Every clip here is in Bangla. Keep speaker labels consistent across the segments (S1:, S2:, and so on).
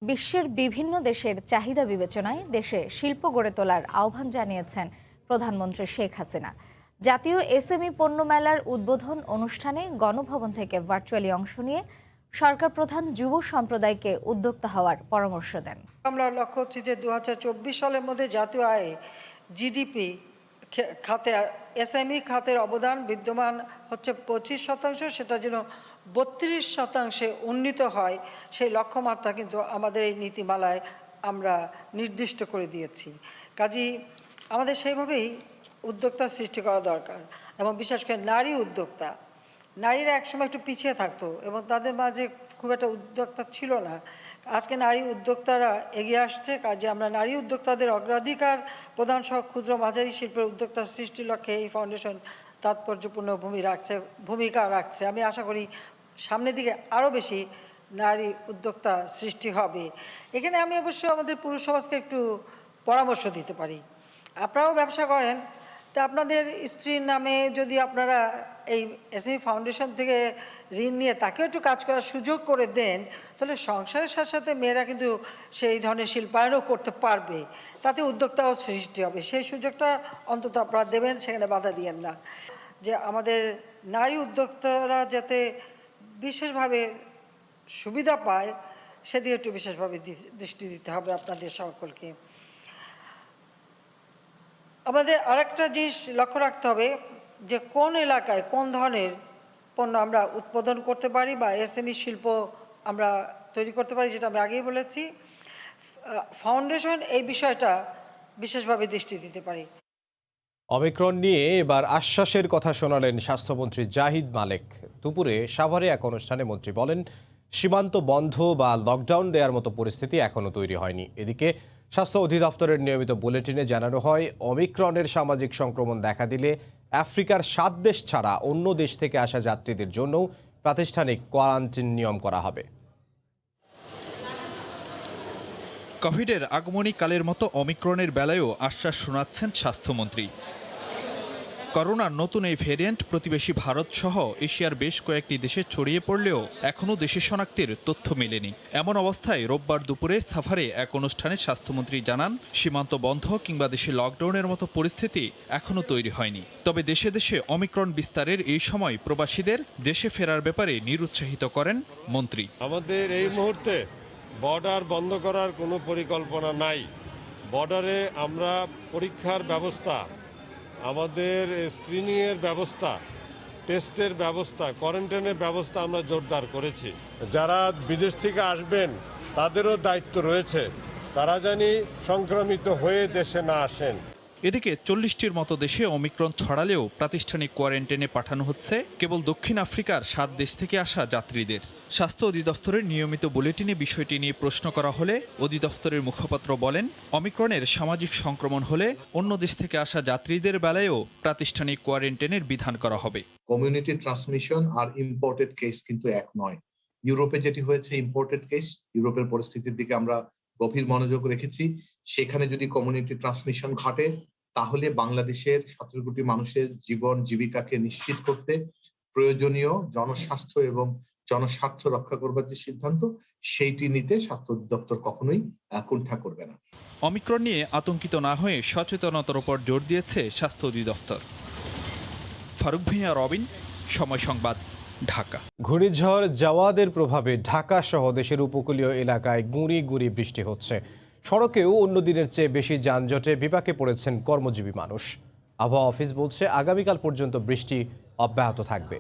S1: বিশ্বের বিভিন্ন দেশের চাহিদা বিবেচনায় দেশে শিল্প গড়ে তোলার আহ্বান জানিয়েছেন প্রধানমন্ত্রী শেখ হাসিনা। জাতীয় এসএমই পণ্য মেলার উদ্বোধন অনুষ্ঠানে গণভবন থেকে ভার্চুয়ালি অংশ নিয়ে সরকার প্রধান যুব সম্প্রদায়কে উদ্যোক্তা হওয়ার পরামর্শ দেন।
S2: আমরা লক্ষ্য হচ্ছে যে 2024 সালের মধ্যে জাতীয় আয়ে জিডিপি খাতে এসএমই খাতের অবদান বিদ্যমান হচ্ছে 25%, সেটা যেন 32% উন্নীত হয় সেই লক্ষ্যমাত্রা কিন্তু আমাদের এই নীতিমালায় আমরা নির্দিষ্ট করে দিয়েছি। কাজেই আমাদের সেইভাবেই উদ্যোক্তা সৃষ্টি করা দরকার এবং বিশেষ করে নারী উদ্যোক্তা। নারীরা একসময় একটু পিছিয়ে থাকতো এবং তাদের মাঝে খুব একটা উদ্যোক্তা ছিল না। আজকে নারী উদ্যোক্তারা এগিয়ে আসছে। কাজে আমরা নারী উদ্যোক্তাদের অগ্রাধিকার প্রদান সহ ক্ষুদ্র মাঝারি শিল্পের উদ্যোক্তা সৃষ্টির লক্ষ্যে এই ফাউন্ডেশন তাৎপর্যপূর্ণ ভূমিকা রাখছে। আমি আশা করি সামনের দিকে আরও বেশি নারী উদ্যোক্তা সৃষ্টি হবে। এখানে আমি অবশ্য আমাদের পুরুষ সমাজকে একটু পরামর্শ দিতে পারি। আপনারাও ব্যবসা করেন, তা আপনাদের স্ত্রীর নামে যদি আপনারা এই এসএমই ফাউন্ডেশন থেকে ঋণ নিয়ে তাকেও একটু কাজ করার সুযোগ করে দেন, তাহলে সংসারের সাথে সাথে মেয়েরা কিন্তু সেই ধরনের শিল্পায়নও করতে পারবে, তাতে উদ্যোক্তাও সৃষ্টি হবে। সেই সুযোগটা অন্তত আপনারা দেবেন, সেখানে বাধা দিয়েন না। যে আমাদের নারী উদ্যোক্তারা যাতে বিশেষভাবে সুবিধা পায় সেদিকে একটু বিশেষভাবে দৃষ্টি দিতে হবে আপনাদের সকলকে। আমাদের আরেকটা জিনিস লক্ষ্য রাখতে হবে যে কোন এলাকায় কোন ধরনের পণ্য আমরা উৎপাদন করতে পারি বা এসএমই শিল্প আমরা তৈরি করতে পারি, যেটা আমি আগেই বলেছি। ফাউন্ডেশন এই বিষয়টা বিশেষভাবে দৃষ্টি দিতে পারে।
S3: অমিক্রন নিয়ে এবার আশ্বাসের কথা শোনালেন স্বাস্থ্যমন্ত্রী জাহিদ মালেক। দুপুরে সাভারে এক অনুষ্ঠানে মন্ত্রী বলেন, সীমান্ত বন্ধ বা লকডাউন দেওয়ার মতো পরিস্থিতি এখনও তৈরি হয়নি। এদিকে স্বাস্থ্য অধিদপ্তরের নিয়মিত বুলেটিনে জানানো হয়, অমিক্রনের সামাজিক সংক্রমণ দেখা দিলে আফ্রিকার 7 দেশ ছাড়া অন্য দেশ থেকে আসা যাত্রীদের জন্যও প্রাতিষ্ঠানিক কোয়ারেন্টাইন নিয়ম করা হবে।
S4: কোভিডের আগমনীকালের মতো অমিক্রনের বেলায়ও আশ্বাস শোনাচ্ছেন স্বাস্থ্যমন্ত্রী। করোনার নতুন এই ভ্যারিয়েন্ট প্রতিবেশী ভারত সহ এশিয়ার বেশ কয়েকটি দেশে ছড়িয়ে পড়লেও এখনও দেশে শনাক্তের তথ্য মেলেনি। এমন অবস্থায় রোববার দুপুরে সাভারে এক অনুষ্ঠানে স্বাস্থ্যমন্ত্রী জানান, সীমান্ত বন্ধ কিংবা দেশে লকডাউনের মতো পরিস্থিতি এখনও তৈরি হয়নি। তবে দেশে দেশে অমিক্রন বিস্তারের এই সময় প্রবাসীদের দেশে ফেরার ব্যাপারে নিরুৎসাহিত করেন মন্ত্রী।
S5: আমাদের এই মুহূর্তে বর্ডার বন্ধ করার কোনো পরিকল্পনা নাই। বর্ডারে আমরা পরীক্ষার ব্যবস্থা, আমাদের স্ক্রিনিংয়ের ব্যবস্থা, টেস্টের ব্যবস্থা, কোয়ারেন্টাইনের ব্যবস্থা আমরা জোরদার করেছি। যারা বিদেশ থেকে আসবেন তাদেরও দায়িত্ব রয়েছে, তারা জানি সংক্রমিত হয়ে দেশে না আসেন।
S4: এদিকে 40টির মতো দেশে অমিক্রন ছড়ালেও প্রাতিষ্ঠানিক কোয়ারেন্টাইনে পাঠানো হচ্ছে কেবল দক্ষিণ আফ্রিকার 7 দেশ থেকে আসা যাত্রীদের। স্বাস্থ্য অধিদপ্তরের নিয়মিত বুলেটিনে বিষয়টি নিয়ে প্রশ্ন করা হলে অধিদপ্তরের মুখপাত্র বলেন, অমিক্রনের সামাজিক সংক্রমণ হলে অন্য দেশ থেকে আসা যাত্রীদের বেলায়ও প্রাতিষ্ঠানিক কোয়ারেন্টাইনের বিধান করা হবে।
S6: কমিউনিটি ট্রান্সমিশন আর ইম্পোর্টেড কেস কিন্তু এক নয়। ইউরোপে যেটি হয়েছে ইম্পোর্টেড কেস, ইউরোপের পরিস্থিতির দিকে আমরা গভীর মনোযোগ রেখেছি। সেখানে যদি কমিউনিটি ট্রান্সমিশন ঘটে তাহলে বাংলাদেশের 17 কোটি মানুষের জীবন জীবিকাকে নিশ্চিত করতে প্রয়োজনীয় জনস্বাস্থ্য এবং জনস্বার্থ রক্ষা করবার যে সিদ্ধান্ত, সেইটি নিতে স্বাস্থ্য অধিদপ্তর কখনোই কুণ্ঠা করবে না।
S4: অমিক্রন নিয়ে আতঙ্কিত না হয়ে সচেতনতার উপর জোর দিয়েছে স্বাস্থ্য অধিদপ্তর। ফারুক ভূঁইয়া, রবিন, সময় সংবাদ, ঢাকা।
S3: ঘূর্ণিঝড় জাওয়াদের প্রভাবে ঢাকা সহ দেশের উপকূলীয় এলাকায় গুঁড়ি গুঁড়ি বৃষ্টি হচ্ছে। সড়কেও অন্য দিনের চেয়ে বেশি যানজটে বিপাকে পড়েছেন কর্মজীবী মানুষ। আবহাওয়া অফিস বলছে, আগামীকাল পর্যন্ত বৃষ্টি অব্যাহত থাকবে।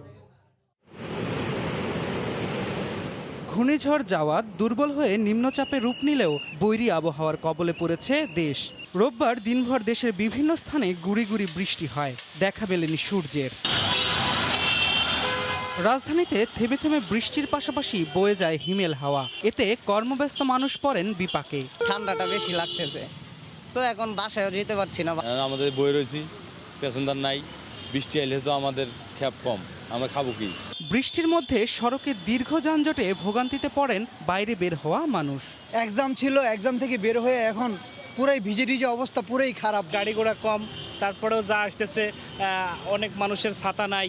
S7: ঘূর্ণিঝড় জাওয়াদ দুর্বল হয়ে নিম্নচাপে রূপ নিলেও বৈরী আবহাওয়ার কবলে পড়েছে দেশ। রোববার দিনভর দেশের বিভিন্ন স্থানে গুঁড়ি গুঁড়ি বৃষ্টি হয়, দেখা মেলেনি সূর্যের। রাজধানীতে থেমে থেমে বৃষ্টির পাশাপাশি বয়ে যায় হিমেল হাওয়া, এতে কর্মব্যস্ত মানুষ পড়েন বিপাকে।
S8: ঠান্ডাটা বেশি লাগতেছে, তো এখন বাসায় যেতে পারছি না।
S9: আমাদের বয়ে রয়েছি, প্যাসেঞ্জার নাই, বৃষ্টি এলে তো আমাদের খ্যাপ কম, আমরা খাবো কি?
S7: বৃষ্টির মধ্যে সড়কে দীর্ঘ যানজটে ভোগান্তিতে পড়েন বাইরে বের হওয়া মানুষ।
S8: এক্সাম ছিল, এক্সাম থেকে বের হয়ে এখন পুরাই ভিজে ভিজে অবস্থা, পুরাই খারাপ।
S10: গাড়ি ঘোড়া কম, তারপরেও যা আসতেছে অনেক মানুষের ছাতা নাই।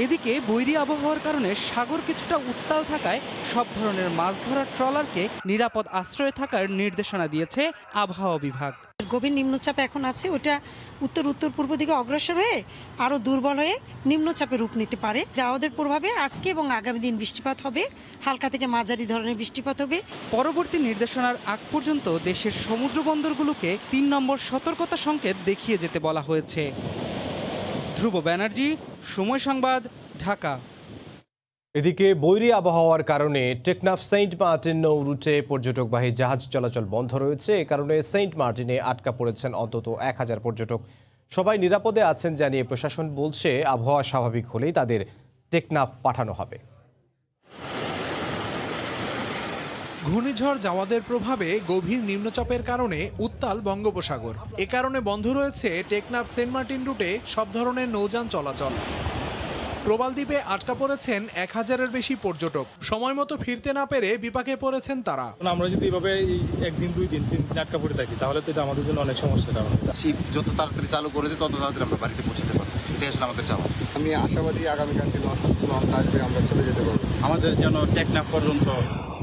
S7: এদিকে বৈরী আবহাওয়ার কারণে সাগর কিছুটা উত্তাল থাকায় সব ধরনের মাছ ধরার ট্রলারকে নিরাপদ আশ্রয়ে থাকার নির্দেশনা দিয়েছে আবহাওয়া বিভাগ।
S10: গভীর নিম্নচাপ এখন আছে, ওটা উত্তর উত্তর পূর্ব দিকে অগ্রসর হয়ে আরও দুর্বল হয়ে নিম্নচাপে রূপ নিতে পারে, যা ওদের প্রভাবে আজকে এবং আগামী দিন বৃষ্টিপাত হবে, হালকা থেকে মাঝারি ধরনের বৃষ্টিপাত হবে।
S7: পরবর্তী নির্দেশনার আগ পর্যন্ত দেশের সমুদ্র বন্দরগুলোকে ৩ নম্বর সতর্কতা সংকেত দেখিয়ে যেতে বলা হয়েছে। ধ্রুব ব্যানার্জি, সময় সংবাদ, ঢাকা।
S3: এদিকে বৈরী আবহাওয়ার কারণে টেকনাফ সেন্ট মার্টিন নৌ রুটে পর্যটকবাহী জাহাজ চলাচল বন্ধ রয়েছে। এ কারণে সেন্ট মার্টিনে আটকা পড়েছেন অন্তত ১,০০০ পর্যটক। সবাই নিরাপদে আছেন জানিয়ে প্রশাসন বলছে, আবহাওয়া স্বাভাবিক হলেই তাদের টেকনাফ পাঠানো হবে।
S11: ঘূর্ণিঝড় জাওয়াদের প্রভাবে গভীর নিম্নচাপের কারণে উত্তাল বঙ্গোপসাগর। এ কারণে বন্ধ রয়েছে টেকনাফ সেন্ট মার্টিন রুটে সব ধরনের নৌযান চলাচল। প্রবাল দ্বীপে আটকা পড়েছেন ১,০০০-এর বেশি পর্যটক। সময় মতো ফিরতে না পেরে বিপাকে পড়েছেন তারা।
S12: আমরা যদি এভাবে একদিন ২ দিন ৩ দিন আটকা পড়ে থাকি তাহলে তো এটা আমাদের জন্য অনেক সমস্যা। কারণ
S13: শিপ যত তাড়াতাড়ি চালু করে দেয় তত তাড়াতাড়ি আমরা বাড়িতে পৌঁছাতে পারবো, সেটাই আসলে আমাদের চাওয়া।
S14: আমি আশাবাদী আগামীকাল থেকে আসবে, আমরা চলে যেতে পারবো।
S13: আমাদের যেন টেকনাফ পর্যন্ত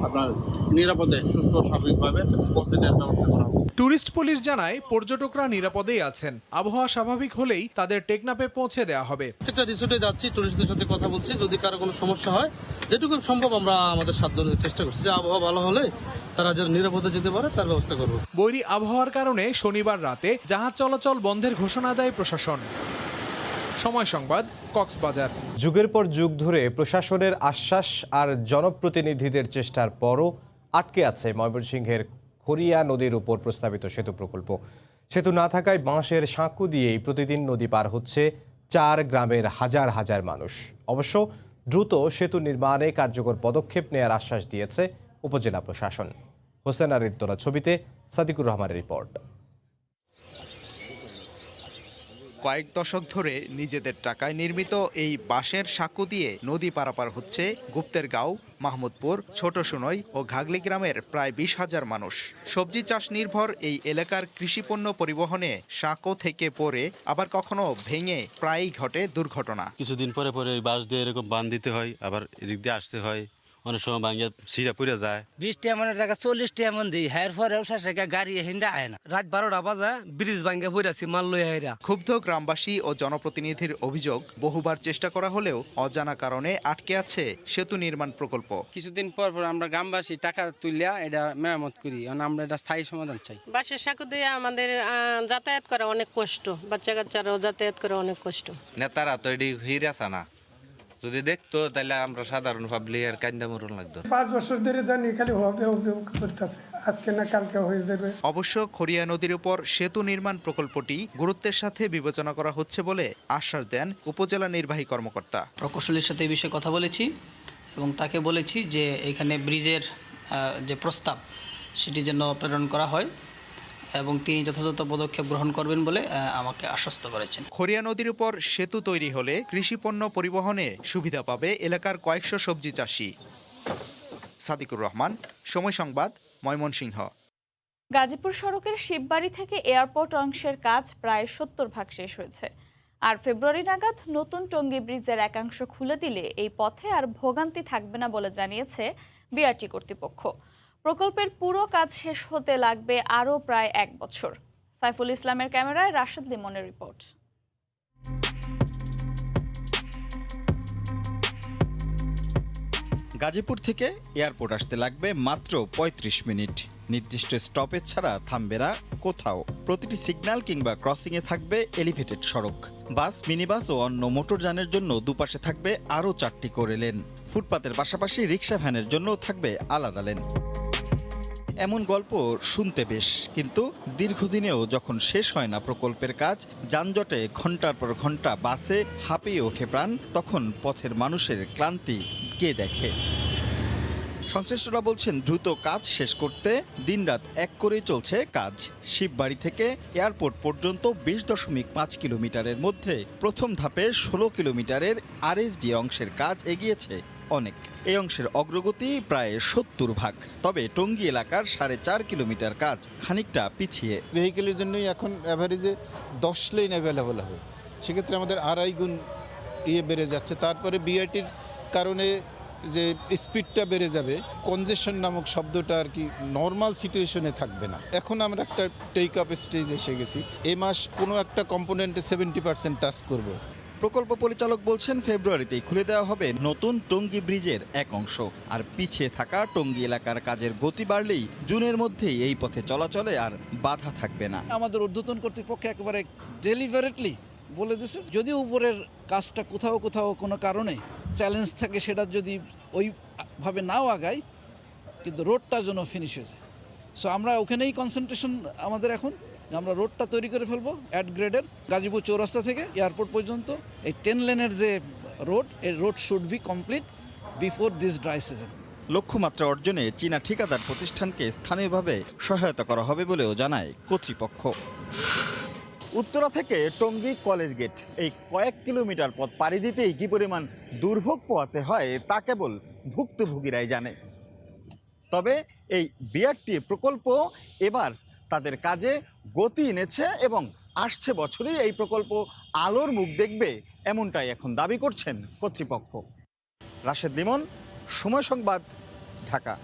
S13: আপনার নিরাপদে সুস্থ স্বাভাবিকভাবে পৌঁছে দেওয়ার ব্যবস্থা করা হবে।
S11: ট্যুরিস্ট পুলিশ জানায় পর্যটকরা নিরাপদেই আছেন, আবহাওয়া স্বাভাবিক হলেই তাদের টেকনাফে পৌঁছে দেওয়া হবে।
S15: প্রত্যেকটা রিসোর্টে যাচ্ছি, টুরিস্টদের সাথে কথা বলছি, যদি কারো কোনো সমস্যা হয় যেটুকু সম্ভব আমরা আমাদের সাধ্য চেষ্টা করছি যে আবহাওয়া ভালো হলে তারা যেন নিরাপদে যেতে পারে তার ব্যবস্থা করব।
S11: বৈরী আবহাওয়ার কারণে শনিবার রাতে জাহাজ চলাচল বন্ধের ঘোষণা দেয় প্রশাসন। সময় সংবাদ, কক্সবাজার।
S3: যুগের পর যুগ ধরে প্রশাসনের আশ্বাস আর জনপ্রতিনিধিদের চেষ্টার পরও আটকে আছে ময়মনসিংহের খড়িয়া নদীর উপর প্রস্তাবিত সেতু প্রকল্প। সেতু না থাকায় বাঁশের সাঁকো দিয়েই প্রতিদিন নদী পার হচ্ছে ৪ গ্রামের হাজার হাজার মানুষ। অবশ্য দ্রুত সেতু নির্মাণে কার্যকর পদক্ষেপ নেওয়ার আশ্বাস দিয়েছে উপজেলা প্রশাসন। হোসেন আলীর তোলা ছবিতে সাদিকুর রহমানের রিপোর্ট।
S16: কয়েক দশক ধরে নিজেদের টাকায় নির্মিত এই বাঁশের সাঁকো দিয়ে নদী পারাপার হচ্ছে গুপ্তেরগাঁও, মাহমুদপুর, ছোট সুনই ও ঘাগলি গ্রামের প্রায় ২০,০০০ মানুষ। সবজি চাষ নির্ভর এই এলাকার কৃষিপণ্য পরিবহনে সাঁকো থেকে পড়ে আবার কখনো ভেঙে প্রায়ই ঘটে দুর্ঘটনা।
S17: কিছুদিন পরে পরে ওই বাঁশ দিয়ে এরকম বাঁধ দিতে হয়, আবার এদিক দিয়ে আসতে হয়, অনেক সময় ভাঙিয়ে সিরা পুড়ে যায়।
S18: ২০ টাকা টাকা 40 টাকা মন দিই, হ্যার পরেও শেষে গাড়ি হিন্দা আয় না। রাত ১২টা বাজে ব্রিজ ভাঙ্গে পড়েছি মাল লই হাইরা।
S16: ক্ষুব্ধ গ্রামবাসী ও জনপ্রতিনিধির অভিযোগ, বহুবার চেষ্টা করা হলেও অজানা কারণে আটকে আছে সেতু নির্মাণ প্রকল্প।
S18: কিছুদিন পর পর আমরা গ্রামবাসী টাকা তুলিয়া এটা মেরামত করি, আমরা এটা স্থায়ী সমাধান চাই।
S19: বাঁশের সাঁকো দিয়ে আমাদের যাতায়াত করা অনেক কষ্ট, বাচ্চা কাচ্চারাও যাতায়াত করা অনেক কষ্ট।
S17: নেতারা তো এটি হিরাছে না, যদি দেখতো তাহলে আমরা সাধারণ পাবলিকের কান্দা মরণ লাগতো।
S20: 5 বছর ধরে জানি খালি হবে হবে বলতেছে, আজকে না কালকে হয়ে যাবে।
S16: অবশ্য খড়িয়া নদীর উপর সেতু নির্মাণ প্রকল্পটি গুরুত্বের সাথে বিবেচনা করা হচ্ছে বলে আশ্বাস দেন উপজেলা নির্বাহী কর্মকর্তা।
S21: প্রকৌশলীর সাথে এই বিষয়ে কথা বলেছি এবং তাকে বলেছি যে এখানে ব্রিজের যে প্রস্তাব সেটি যেন প্রেরণ করা হয় এবং তিনি যথাযথ পদক্ষেপ গ্রহণ করবেন বলে আমাকে আশ্বস্ত করেছেন।
S16: খড়িয়া নদীর উপর সেতু তৈরি হলে কৃষিপণ্য পরিবহনে সুবিধা পাবে এলাকার কয়েকশো সবজি চাষি। সাদিকুর রহমান, সময় সংবাদ, ময়মনসিংহ।
S22: গাজীপুর সড়কের শিববাড়ি থেকে এয়ারপোর্ট অংশের কাজ প্রায় ৭০% শেষ হয়েছে। আর ফেব্রুয়ারি নাগাদ নতুন টঙ্গী ব্রিজের একাংশ খুলে দিলে এই পথে আর ভোগান্তি থাকবে না বলে জানিয়েছে বিআরটি কর্তৃপক্ষ। প্রকল্পের পুরো কাজ শেষ হতে লাগবে আরও প্রায় ১ বছর। সাইফুল ইসলামের ক্যামেরায় রাশেদ লিমনের রিপোর্ট।
S4: গাজীপুর থেকে এয়ারপোর্ট আসতে লাগবে মাত্র ৩৫ মিনিট। নির্দিষ্ট স্টপেজ ছাড়া থামবে না কোথাও। প্রতিটি সিগন্যাল কিংবা ক্রসিংয়ে থাকবে এলিভেটেড সড়ক। বাস, মিনিবাস ও অন্য মোটরযানের জন্য দুপাশে থাকবে আরও ৪টি করে লেন। ফুটপাতের পাশাপাশি রিক্সা ভ্যানের জন্য থাকবে আলাদা লেন। এমন গল্প শুনতে বেশ, কিন্তু দীর্ঘদিনেও যখন শেষ হয় না প্রকল্পের কাজ, যানজটে ঘন্টার পর ঘন্টা বাসে হাঁপিয়ে ওঠে প্রাণ, তখন পথের মানুষের ক্লান্তি কে দেখে? সংশ্লিষ্টরা বলছেন, দ্রুত কাজ শেষ করতে দিনরাত এক করেই চলছে কাজ। শিববাড়ি থেকে এয়ারপোর্ট পর্যন্ত ২০.৫ কিলোমিটারের মধ্যে প্রথম ধাপে ১৬ কিলোমিটারের আরএসডি অংশের কাজ এগিয়েছে অনেক। এই অংশের অগ্রগতি প্রায় ৭০%। তবে টঙ্গী এলাকার ৪.৫ কিলোমিটার কাজ খানিকটা পিছিয়ে।
S23: ভেহিকেলের জন্যই এখন অ্যাভারেজে 10 লেন অ্যাভেলেবল হবে, সেক্ষেত্রে আমাদের 2.5 গুণ
S1: বেড়ে যাচ্ছে, তারপরে বিআরটির কারণে যে স্পিডটা বেড়ে যাবে, কনজেশন নামক শব্দটা আর কি নর্মাল সিচুয়েশনে থাকবে না। এখন আমরা একটা টেক আপ স্টেজ এসে গেছি, এই মাস কোনো একটা কম্পোনেন্টে 70% টাচ করব।
S4: প্রকল্প পরিচালক বলছেন ফেব্রুয়ারিতেই খুলে দেওয়া হবে নতুন টঙ্গী ব্রিজের এক অংশ, আর পিছিয়ে থাকা টঙ্গী এলাকার কাজের গতি বাড়লেই জুনের মধ্যেই এই পথে চলাচলে আর বাধা থাকবে না।
S2: আমাদের ঊর্ধ্বতন কর্তৃপক্ষ একেবারে ডেলিভারেটলি বলে দিচ্ছে, যদি উপরের কাজটা কোথাও কোথাও কোনো কারণে চ্যালেঞ্জ থাকে, সেটা যদি ওইভাবে নাও আগায়, কিন্তু রোডটা যেন ফিনিশ হয়ে যায়। সো আমরা ওখানেই কনসেন্ট্রেশন আমাদের এখন, আমরা রোডটা তৈরি করে ফেলবো অ্যাট গ্রেডের, গাজীপুর চৌরাস্তা থেকে এয়ারপোর্ট পর্যন্ত এই 10 লেনের যে রোড, এই road should be complete before this dry season.
S4: লক্ষ্যমাত্রা অর্জনে চীনা ঠিকাদার প্রতিষ্ঠানকে স্থানীয়ভাবে সহায়তা করা হবে বলেও জানায় কর্তৃপক্ষ। উত্তরা থেকে টঙ্গী কলেজ গেট এই কয়েক কিলোমিটার পথ পাড়ি দিতেই কী পরিমাণ দুর্ভোগ পোহাতে হয় তা কেবল ভুক্তভোগীরাই জানে। তবে এই বিআরটি প্রকল্প এবার তাদের কাজে গতি এনেছে এবং আসছে বছরেই এই প্রকল্প আলোর মুখ দেখবে, এমনটাই এখন দাবি করছেন কর্তৃপক্ষ। রাশেদ লিমন, সময় সংবাদ, ঢাকা।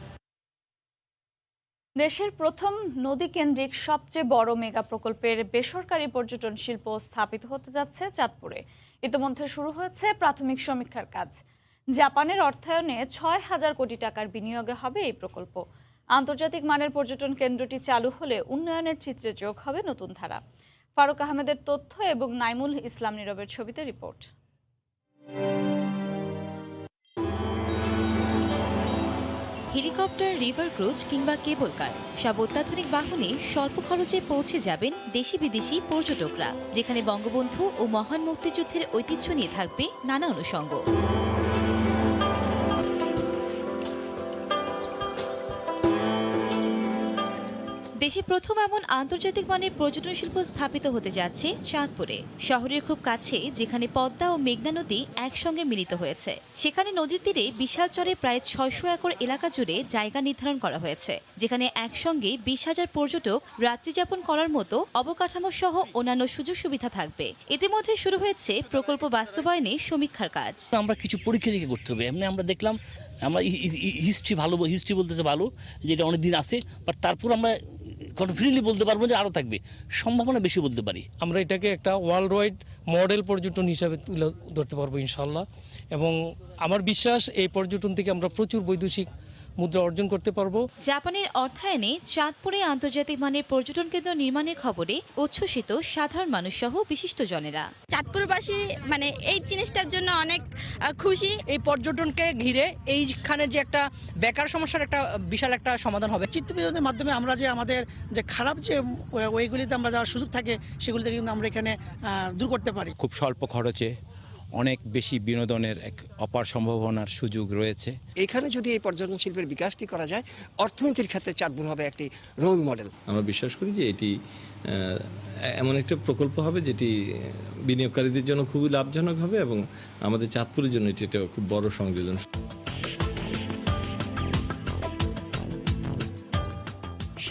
S22: দেশের প্রথম নদীকেন্দ্রিক সবচেয়ে বড় মেগা প্রকল্পের বেসরকারি পর্যটন শিল্প স্থাপিত হতে যাচ্ছে চাঁদপুরে। ইতিমধ্যে শুরু হয়েছে প্রাথমিক সমীক্ষার কাজ। জাপানের অর্থায়নে ৬,০০০ কোটি টাকার বিনিয়োগে হবে এই প্রকল্প। আন্তর্জাতিক মানের পর্যটন কেন্দ্রটি চালু হলে উন্নয়নের চিত্রে যোগ হবে নতুন ধারা। ফারুক আহমেদের তথ্য এবং নাইমুল ইসলাম নীরবের ছবিতে রিপোর্ট।
S23: হেলিকপ্টার, রিভার ক্রুজ কিংবা কেবল কার, সব অত্যাধুনিক বাহনে স্বল্প খরচে পৌঁছে যাবেন দেশি বিদেশি পর্যটকরা, যেখানে বঙ্গবন্ধু ও মহান মুক্তিযুদ্ধের ঐতিহ্য নিয়ে থাকবে নানা অনুষঙ্গ। দেশে প্রথম এমন আন্তর্জাতিক মানের পর্যটন শিল্প স্থাপিত হতে যাচ্ছে চাঁদপুরে। শহরের খুব কাছে, যেখানে পদ্মা ও মেঘনা নদী একসঙ্গে মিলিত হয়েছে, সেখানে নদীর তীরে বিশাল চরে প্রায় ৬০০ একর এলাকা জুড়ে জায়গা নির্ধারণ করা হয়েছে, যেখানে একসঙ্গে ২০,০০০ পর্যটক রাত্রিযাপন করার মতো অবকাঠামো সহ অন্যান্য সুযোগ সুবিধা থাকবে। ইতিমধ্যে শুরু হয়েছে প্রকল্প বাস্তবায়নে সমীক্ষার কাজ।
S24: আমরা কিছু পরীক্ষা নিরীক্ষা করতে হবে। এমনি আমরা দেখলাম, আমরা হিস্ট্রি বলতেছে ভালো, যেটা অনেকদিন আছে, বাট তারপর আমরা কনফিডেন্টলি বলতে পারবো যে আরও থাকবে, সম্ভাবনা বেশি বলতে পারি।
S12: আমরা এটাকে একটা ওয়ার্ল্ড ওয়াইড মডেল পর্যটন হিসাবে তুলে ধরতে পারবো ইনশাল্লাহ, এবং আমার বিশ্বাস এই পর্যটন থেকে আমরা প্রচুর বৈদেশিক মুদ্রা অর্জন করতে পারবো।
S23: জাপানের অর্থায়নে চাঁদপুরে আন্তর্জাতিক মানের পর্যটন কেন্দ্র নির্মাণের খবরে উচ্ছ্বসিত সাধারণ মানুষ সহ বিশিষ্টজনেরা।
S25: চাঁদপুরবাসী এই জিনিসটার জন্য অনেক খুশি। এই পর্যটনকে ঘিরে এইখানে যে একটা বেকার সমস্যার একটা বিশাল একটা সমাধান হবে। চিত্তবিনোদনের মাধ্যমে আমরা যে আমাদের যে খারাপ যে ওইগুলিতে আমরা যাওয়ার সুযোগ থাকে, সেগুলিতে কিন্তু আমরা এখানে দূর করতে পারি।
S26: খুব স্বল্প খরচে অনেক বেশি বিনোদনের এক অপার সম্ভাবনার সুযোগ রয়েছে।
S27: এখানে যদি এই পর্যটন শিল্পের বিকাশটি করা যায়, অর্থনীতির ক্ষেত্রে চাঁদপুর হবে একটি রোল মডেল।
S28: আমরা বিশ্বাস করি যে এটি এমন একটা প্রকল্প হবে যেটি বিনিয়োগকারীদের জন্য খুবই লাভজনক হবে এবং আমাদের চাঁদপুরের জন্য এটি একটা খুব বড় সংযোজন।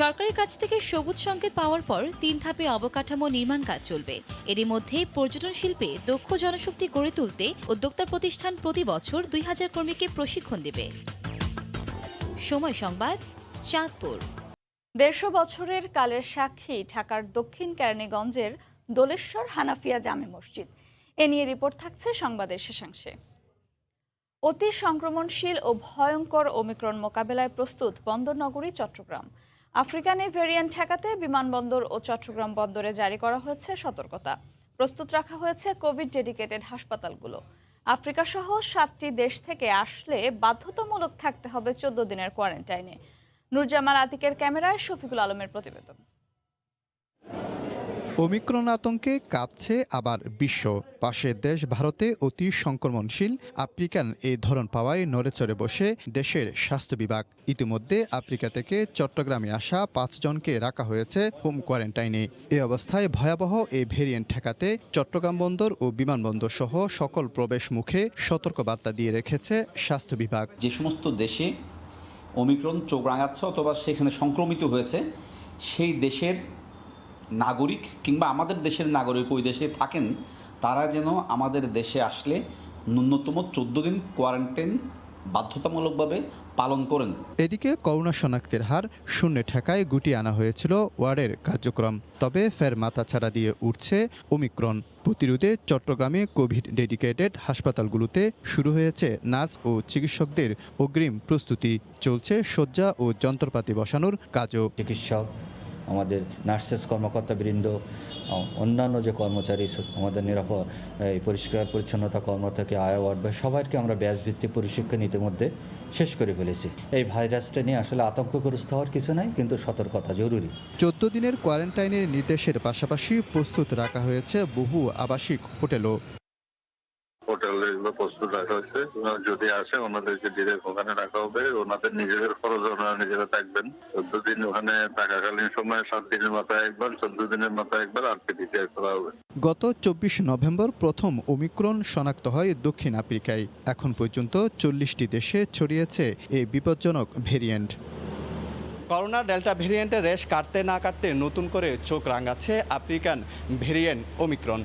S23: সরকারের কাছ থেকে সবুজ সংকেত পাওয়ার পর ৩ ধাপে অবকাঠামো নির্মাণ কাজ চলবে। এরই মধ্যে পর্যটন শিল্পে দক্ষ জনশক্তি গড়ে তুলতে উদ্যোক্তা প্রতিষ্ঠান প্রতি বছর ২,০০০ কর্মীকে প্রশিক্ষণ দেবে। সময় সংবাদ, চাঁদপুর।
S22: ১৫০ বছরের কালের সাক্ষী ঢাকার দক্ষিণ কেরানীগঞ্জের দোলেশ্বর হানাফিয়া জামে মসজিদ। এ নিয়ে রিপোর্ট থাকছে সংবাদের শেষাংশে। অতি সংক্রমণশীল ও ভয়ঙ্কর ওমিক্রন মোকাবেলায় প্রস্তুত বন্দরনগরী চট্টগ্রাম। আফ্রিকান ভ্যারিয়েন্ট ঠেকাতে বিমানবন্দর ও চট্টগ্রাম বন্দরে জারি করা হয়েছে সতর্কতা। প্রস্তুত রাখা হয়েছে কোভিড ডেডিকেটেড হাসপাতালগুলো। আফ্রিকা সহ ৭টি দেশ থেকে আসলে বাধ্যতামূলক থাকতে হবে ১৪ দিনের কোয়ারেন্টাইনে। নুরজামাল আতিকের ক্যামেরায় শফিকুল আলমের প্রতিবেদন।
S29: ওমিক্রন আতঙ্কে কাঁপছে আবার বিশ্ব। পাশের দেশ ভারতে অতি সংক্রমণশীল আফ্রিকান এই ধরন পাওয়ায় নড়েচড়ে বসে দেশের স্বাস্থ্য বিভাগ। ইতিমধ্যে আফ্রিকা থেকে চট্টগ্রামে আসা ৫ জনকে রাখা হয়েছে হোম কোয়ারেন্টাইনে। এ অবস্থায় ভয়াবহ এই ভেরিয়েন্ট ঠেকাতে চট্টগ্রাম বন্দর ও বিমানবন্দর সহ সকল প্রবেশ মুখে সতর্কবার্তা দিয়ে রেখেছে স্বাস্থ্য বিভাগ।
S30: যে সমস্ত দেশে ওমিক্রন চোখ রাঙাচ্ছে অথবা সেখানে সংক্রমিত হয়েছে, সেই দেশের নাগরিক কিংবা আমাদের দেশের নাগরিক ওই দেশে থাকেন, তারা যেন আমাদের দেশে আসলে ন্যূনতম 14 দিন কোয়ারেন্টাইন বাধ্যতামূলকভাবে পালন করেন।
S29: এদিকে করোনা শনাক্তের হার শূন্যে ঠেকায় গুটিয়ে আনা হয়েছিল ওয়ার্ডের কার্যক্রম। তবে ফের মাথাছাড়া দিয়ে উঠছে ওমিক্রন প্রতিরোধে চট্টগ্রামে কোভিড ডেডিকেটেড হাসপাতালগুলোতে শুরু হয়েছে নার্স ও চিকিৎসকদের অগ্রিম প্রস্তুতি। চলছে শয্যা ও যন্ত্রপাতি বসানোর কাজও।
S5: চিকিৎসক, আমাদের নার্সেস কর্মকর্তাবৃন্দ, অন্যান্য যে কর্মচারী, আমাদের নিরাপদ পরিষ্কার পরিচ্ছন্নতা কর্ম থেকে আয়া ওয়ার্ড বা সবাইকে আমরা ব্যাচভিত্তিক প্রশিক্ষণ ইতিমধ্যে শেষ করে ফেলেছি। এই ভাইরাসটা নিয়ে আসলে আতঙ্কগ্রস্ত হওয়ার কিছু নাই, কিন্তু সতর্কতা জরুরি।
S29: 14 দিনের কোয়ারেন্টাইনের নির্দেশের পাশাপাশি প্রস্তুত রাখা হয়েছে বহু আবাসিক হোটেলও।
S6: হোটেলগুলো প্রস্তুত রাখা হয়েছে, যদি আসে ওনাদেরকে ডিরেক্ট ওখানে রাখা হবে, ওনাদের নিজেদের খরচ ওনারা নিজেরা থাকবেন। 14 দিন ওখানে থাকাকালীন সময় 7 দিনের মাথায় একবার, 14 দিনের মাথায় একবার আরটিপিসিআর করা হবে।
S29: গত 24 নভেম্বর প্রথম ওমিক্রন শনাক্ত হয় দক্ষিণ আফ্রিকায়। এখন পর্যন্ত 40টি দেশে ছড়িয়েছে এই বিপজ্জনক ভেরিয়েন্ট।
S7: করোনা ডেল্টা ভেরিয়েন্টের রেশ কাটতে না কাটতে নতুন করে চোখ রাঙাচ্ছে আফ্রিকান ভেরিয়েন্ট ওমিক্রন।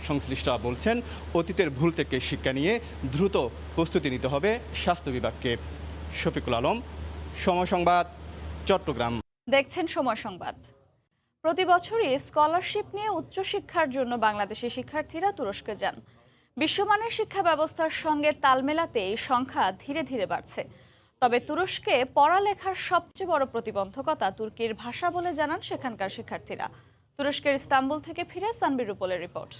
S7: সংশ্লিষ্টরা বলছেন, অতীতের ভুল থেকে শিক্ষা নিয়ে দ্রুত প্রস্তুতি নিতে হবে স্বাস্থ্য বিভাগকে। শফিকুল আলম, সময় সংবাদ, চট্টগ্রাম।
S22: দেখছেন সময় সংবাদ। প্রতি বছরই স্কলারশিপ নিয়ে উচ্চশিক্ষার জন্য বাংলাদেশি শিক্ষার্থীরা তুরস্কে যান। বিশ্বমানের শিক্ষা ব্যবস্থার সঙ্গে তাল মেলাতে এই সংখ্যা ধীরে ধীরে বাড়ছে। তবে তুরস্কে পড়ালেখার সবচেয়ে বড় প্রতিবন্ধকতা তুর্কির ভাষা বলে জানান সেখানকার শিক্ষার্থীরা। তুরস্কের ইস্তাম্বুল থেকে ফিরে সানবির রুপলের রিপোর্ট।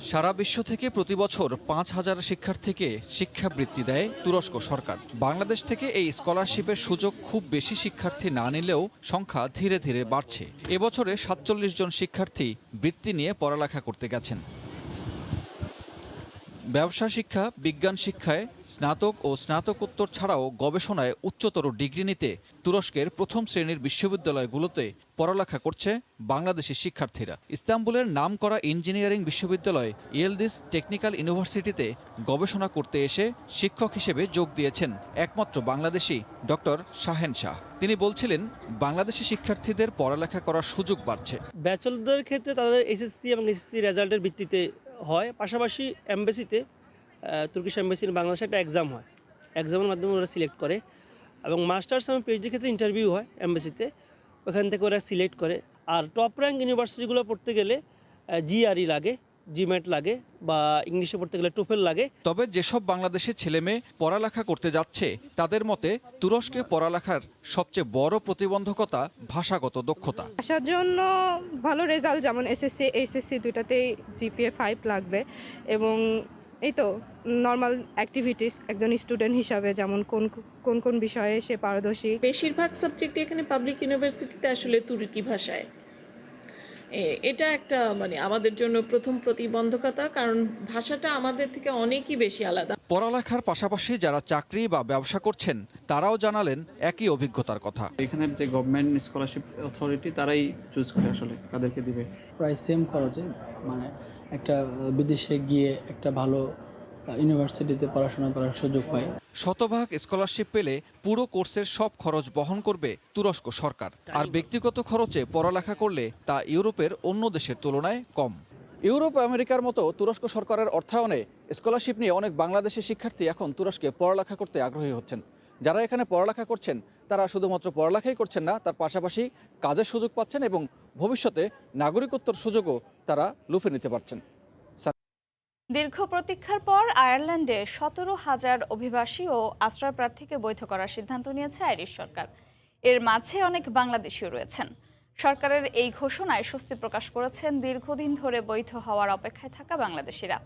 S4: সারা বিশ্ব থেকে প্রতি বছর 5,000 শিক্ষার্থীকে শিক্ষাবৃত্তি দেয় তুরস্ক সরকার। বাংলাদেশ থেকে এই স্কলারশিপের সুযোগ খুব বেশি শিক্ষার্থী না নিলেও সংখ্যা ধীরে ধীরে বাড়ছে। এবছরে 47 জন শিক্ষার্থী বৃত্তি নিয়ে পড়ালেখা করতে গেছেন। ব্যবসা শিক্ষা, বিজ্ঞান শিক্ষায় স্নাতক ও স্নাতকোত্তর ছাড়াও গবেষণায় উচ্চতর ডিগ্রি নিতে তুরস্কের প্রথম শ্রেণীর বিশ্ববিদ্যালয়গুলোতে পড়ালেখা করছে বাংলাদেশি শিক্ষার্থীরা। ইস্তাম্বুলের নামকরা ইঞ্জিনিয়ারিং বিশ্ববিদ্যালয় ইয়েলদিস টেকনিক্যাল ইউনিভার্সিটিতে গবেষণা করতে এসে শিক্ষক হিসেবে যোগ দিয়েছেন একমাত্র বাংলাদেশি ডক্টর শাহেন শাহ। তিনি বলছিলেন, বাংলাদেশি শিক্ষার্থীদের পড়ালেখা করার সুযোগ বাড়ছে।
S8: ব্যাচেলরদের ক্ষেত্রে তাদের এসএসসি এবং এসএসসি রেজাল্টের ভিত্তিতে হয়, পাশাপাশি এমবেসিতে তুর্কিশ এমবেসির বাংলাদেশে একটা এক্সাম হয়, এক্সামের মাধ্যমে ওরা সিলেক্ট করে, এবং মাস্টার্স এবং পিএইচডির ক্ষেত্রে ইন্টারভিউ হয় এমবেসিতে, ওখান থেকে ওরা সিলেক্ট করে। আর টপ র্যাঙ্ক ইউনিভার্সিটিগুলো পড়তে গেলে জিআরই লাগে, জিম্যাট লাগে, বা ইংলিশে পড়তে গেলে টোফেল লাগে।
S4: তবে যেসব বাংলাদেশের ছেলেমেয়ে পড়ালেখা করতে যাচ্ছে তাদের মতে তুরস্কে পড়ালেখার সবচেয়ে বড় প্রতিবন্ধকতা ভাষাগত দক্ষতা।
S9: ভাষার জন্য ভালো রেজাল্ট, যেমন এসএসসি এইচএসসি দুটাতেই জিপিএ 5 লাগবে, এবং এই তো নর্মাল অ্যাক্টিভিটিস একজন স্টুডেন্ট হিসাবে, যেমন কোন কোন বিষয়ে সে পারদর্শী।
S10: বেশিরভাগ সাবজেক্টে এখানে পাবলিক ইউনিভার্সিটিতে আসলে তুর্কি ভাষায়, এটা একটা আমাদের জন্য প্রথম প্রতিবন্ধকতা, কারণ ভাষাটা আমাদের থেকে অনেকই বেশি আলাদা।
S4: পড়ালেখার পাশাপাশি যারা চাকরি বা ব্যবসা করছেন তারাও জানালেন একই অভিজ্ঞতার কথা।
S11: এখানের যে গভর্নমেন্ট স্কলারশিপ অথরিটি তারাই চুজ করে আসলে কাদেরকে দিবে।
S13: প্রায় সেম খরচে, একটা বিদেশে গিয়ে একটা ভালো ইউনিভার্সিটিতে পড়াশোনা করার সুযোগ পায়।
S4: শতভাগ স্কলারশিপ পেলে পুরো কোর্সের সব খরচ বহন করবে তুরস্ক সরকার। আর ব্যক্তিগত খরচে পড়ালেখা করলে তা ইউরোপের অন্য দেশের তুলনায় কম। ইউরোপ আমেরিকার মতো তুরস্ক সরকারের অর্থায়নে স্কলারশিপ নিয়ে অনেক বাংলাদেশি শিক্ষার্থী এখন তুরস্কে পড়ালেখা করতে আগ্রহী হচ্ছেন। যারা এখানে পড়ালেখা করছেন তারা শুধুমাত্র পড়ালেখাই করছেন না, তার পাশাপাশি কাজের সুযোগ পাচ্ছেন এবং ভবিষ্যতে নাগরিকত্বর সুযোগও তারা লুফে নিতে পারছেন।
S22: দীর্ঘ প্রতীক্ষার পর আয়ারল্যান্ডে 17,000 অভিবাসী ও আশ্রয় প্রার্থীকে বৈধ করার সিদ্ধান্ত নিয়েছে আইরিশ সরকার। এর মাঝে অনেক বাংলাদেশিও রয়েছেন। সরকারের এই ঘোষণায় স্বস্তি প্রকাশ করেছেন দীর্ঘদিন ধরে বৈধ হওয়ার অপেক্ষায় থাকা বাংলাদেশিরা।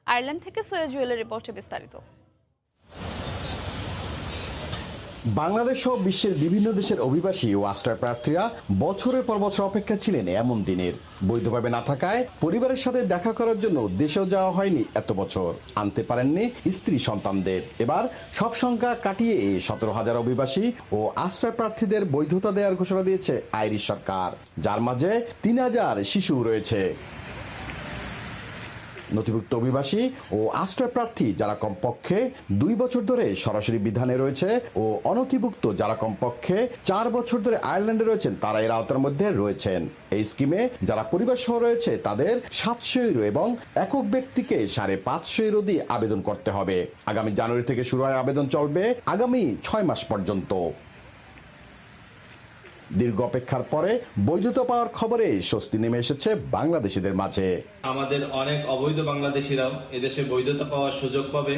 S22: আয়ারল্যান্ড থেকে সৈয়দ জুয়েলের রিপোর্টে বিস্তারিত।
S14: বাংলাদেশ সহ বিশ্বের বিভিন্ন দেশের অভিবাসী ও আশ্রয় প্রার্থীরা বছরের পর বছর অপেক্ষা ছিলেন এমন দিনের। বৈধভাবে না থাকায় পরিবারের সাথে দেখা করার জন্য দেশেও যাওয়া হয়নি এত বছর, আনতে পারেননি স্ত্রী সন্তানদের। এবার সব সংখ্যা কাটিয়ে 17,000 অভিবাসী ও আশ্রয় প্রার্থীদের বৈধতা দেওয়ার ঘোষণা দিয়েছে আইরিশ সরকার, যার মাঝে 3,000 শিশু রয়েছে। নথিভুক্ত অভিবাসী ও আশ্রয় প্রার্থী যারা কমপক্ষে 2 বছর ধরে সরাসরি বিধানে রয়েছে ও অনথিভুক্ত যারা কমপক্ষে 4 বছর ধরে আয়ারল্যান্ডে রয়েছেন তারা এর আওতার মধ্যে রয়েছেন। এই স্কিমে যারা পরিবার সহ রয়েছে তাদের 700 ইউরো এবং একক ব্যক্তিকে 550 ইউরো দিয়ে আবেদন করতে হবে। আগামী জানুয়ারি থেকে শুরু হয় আবেদন, চলবে আগামী 6 মাস পর্যন্ত। দীর্ঘ অপেক্ষার পরে বৈধতা পাওয়ার খবরে স্বস্তি নেমে এসেছে বাংলাদেশিদের মাঝে।
S1: আমাদের অনেক অবৈধ বাংলাদেশিরাও এদেশে বৈধতা পাওয়ার সুযোগ পাবে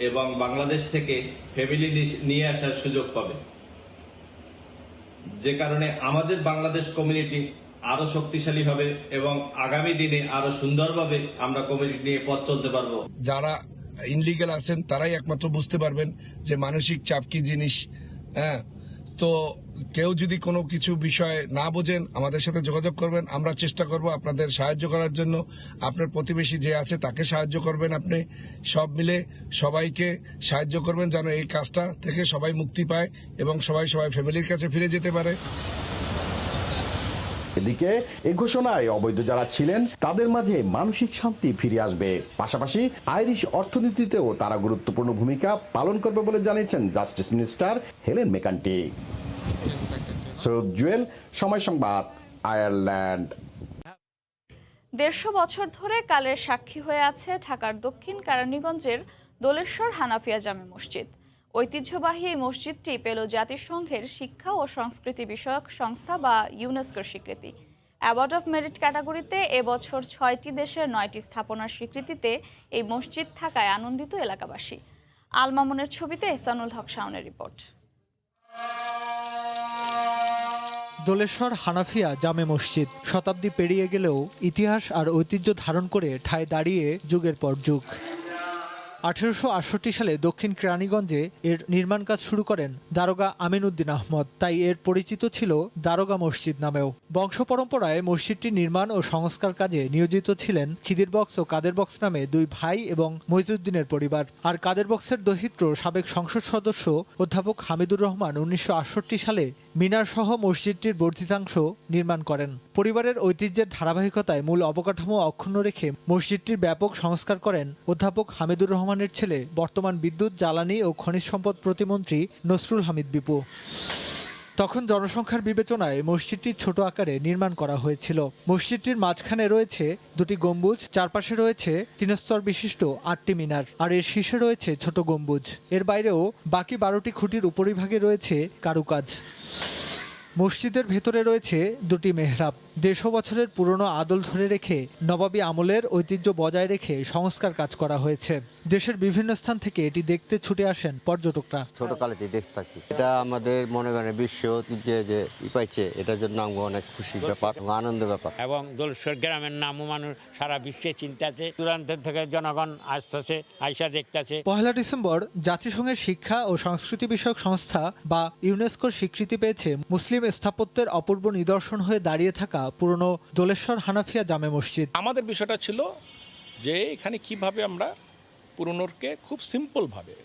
S1: এবং বাংলাদেশ থেকে ফ্যামিলি নিয়ে আসার সুযোগ পাবে, যে কারণে আমাদের বাংলাদেশ কমিউনিটি আরো শক্তিশালী হবে এবং আগামী দিনে আরো সুন্দরভাবে আমরা কমিউনিটি নিয়ে পথ চলতে পারবো।
S2: যারা ইনলিগাল আছেন তারাই একমাত্র বুঝতে পারবেন যে মানসিক চাপ কি জিনিস। হ্যাঁ, তো কেউ যদি কোনো কিছু বিষয় না বোঝেন আমাদের সাথে যোগাযোগ করবেন, আমরা চেষ্টা করব আপনাদের সাহায্য করার জন্য। আপনার প্রতিবেশী যে আছে তাকে সাহায্য করবেন, আপনি সব মিলে সবাইকে সাহায্য করবেন যেন এই কাজটা থেকে সবাই মুক্তি পায় এবং সবাই ফ্যামিলির কাছে ফিরে যেতে পারে।
S14: এদিকে এই ঘোষণায় অবৈধ যারা ছিলেন তাদের মাঝে মানসিক শান্তি ফিরে আসবে, পাশাপাশি আইরিশ অর্থনীতিতেও তারা গুরুত্বপূর্ণ ভূমিকা পালন করবে বলে জানিয়েছেন justice minister Helen McEntee. Syed Jewel, সময় সংবাদ, আয়ারল্যান্ড।
S22: 150 বছর ধরে কালের সাক্ষী হয়ে আছে ঢাকার দক্ষিণ কেরানীগঞ্জের দোলেশ্বর হানাফিয়া জামে মসজিদ। ঐতিহ্যবাহী এই মসজিদটি পেল জাতিসংঘের শিক্ষা ও সংস্কৃতি বিষয়ক সংস্থা বা ইউনেস্কোর স্বীকৃতি। অ্যাওয়ার্ড অফ মেরিট ক্যাটাগরিতে এবছর 6টি দেশের 9টি স্থাপনার স্বীকৃতিতে এই মসজিদ থাকায় আনন্দিত এলাকাবাসী। আল মামুনের ছবিতে এহসানুল হক শাওনের রিপোর্ট।
S3: দোলেশ্বর হানাফিয়া জামে মসজিদ শতাব্দী পেরিয়ে গেলেও ইতিহাস আর ঐতিহ্য ধারণ করে ঠায় দাঁড়িয়ে যুগের পর যুগ। 1868 সালে দক্ষিণ কেরানীগঞ্জে এর নির্মাণ কাজ শুরু করেন দারোগা আমিন উদ্দিন আহমদ, তাই এর পরিচিত ছিল দারোগা মসজিদ নামেও। বংশ পরম্পরায় মসজিদটি নির্মাণ ও সংস্কার কাজে নিয়োজিত ছিলেন খিদির বক্স ও কাদের বক্স নামে 2 ভাই এবং মইজুদ্দিনের পরিবার। আর কাদের বক্সের দহিত্র সাবেক সংসদ সদস্য অধ্যাপক হামিদুর রহমান 1968 সালে মিনার সহ মসজিদটির বর্ধিতাংশ নির্মাণ করেন। পরিবারের ঐতিহ্যের ধারাবাহিকতায় মূল অবকাঠামো অক্ষুণ্ণ রেখে মসজিদটির ব্যাপক সংস্কার করেন অধ্যাপক হামিদুর রহমানের ছেলে বর্তমান বিদ্যুৎ, জ্বালানি ও খনিজ সম্পদ প্রতিমন্ত্রী নসরুল হামিদ বিপু। তখন জনসংখ্যার বিবেচনায় মসজিদটি ছোট আকারে নির্মাণ করা হয়েছিল। মসজিদটির মাঝখানে রয়েছে 2টি গম্বুজ, চারপাশে রয়েছে 3 স্তর বিশিষ্ট 8টি মিনার, আর এর শীর্ষে রয়েছে ছোট গম্বুজ। এর বাইরেও বাকি 12টি খুঁটির উপরিভাগে রয়েছে কারুকাজ। মসজিদের ভেতরে রয়েছে 2টি মেহরাব। 150 বছরের পুরনো আদল ধরে রেখে নবাবী আমলের ঐতিহ্য বজায় রেখে সংস্কার কাজ করা হয়েছে। দেশের বিভিন্ন স্থান থেকে এটি দেখতে ছুটে আসেন পর্যটকরা।
S15: ছোটকালেতেই দেখতে থাকি, এটা আমাদের মনে করেন বিশ্ব ঐতিহ্যে যে পাইছে, এটার জন্য আমরা অনেক খুশি ব্যাপার, আনন্দের ব্যাপার।
S16: এবং দোলেশ্বর গ্রামের নামও মানুষ সারা বিশ্বে চিন্তাছে, দূরান্ত থেকে জনগণ আসতেছে, আইসা দেখতেছে।
S3: 1 ডিসেম্বর জাতিসংঘের শিক্ষা ও সংস্কৃতি বিষয়ক সংস্থা বা ইউনেস্কোর স্বীকৃতি পেয়েছে মুসলিম স্থাপত্যের অপূর্ব নিদর্শন হয়ে দাঁড়িয়ে থাকা পুরনো দোলেশ্বর হানাফিয়া জামে মসজিদ।
S17: আমাদের বিষয়টা ছিল যে এখানে কিভাবে আমরা পুরনোরকে খুব সিম্পলভাবে,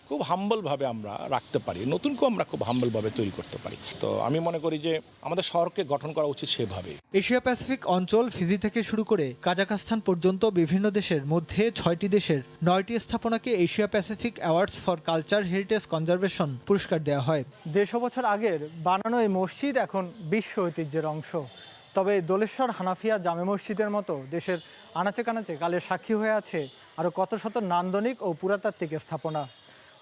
S17: খুব হাম্বলভাবে আমরা রাখতে পারি, নতুনকেও আমরা খুব হাম্বলভাবে তৈরি করতে পারি। তো আমি মনে করি যে আমাদের শহরকে গঠন করা উচিত সেভাবে।
S3: এশিয়া প্যাসিফিক অঞ্চল ফিজি থেকে শুরু করে কাজাখস্তান পর্যন্ত বিভিন্ন দেশের মধ্যে 6টি দেশের 9টি স্থাপনাকে Asia Pacific awards for culture heritage conservation পুরস্কার দেওয়া হয়। 150 বছর আগের বানানো এই মসজিদ এখন বিশ্ব ঐতিহ্যের অংশ। তবে দোলেশ্বর হানাফিয়া জামে মসজিদের মতো দেশের আনাচে কানাচে কালের সাক্ষী হয়ে আছে আরও কত শত নান্দনিক ও পুরাতাত্ত্বিক স্থাপনা।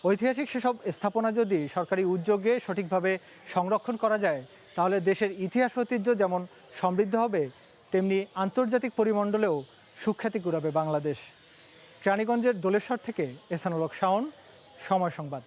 S3: ঐতিহাসিক সেসব স্থাপনা যদি সরকারি উদ্যোগে সঠিকভাবে সংরক্ষণ করা যায় তাহলে দেশের ইতিহাস ঐতিহ্য যেমন সমৃদ্ধ হবে, তেমনি আন্তর্জাতিক পরিমণ্ডলেও সুখ্যাতি কুড়াবে বাংলাদেশ। কেরানীগঞ্জের দোলেশ্বর থেকে এহসানুল হক শাওন, সময় সংবাদ।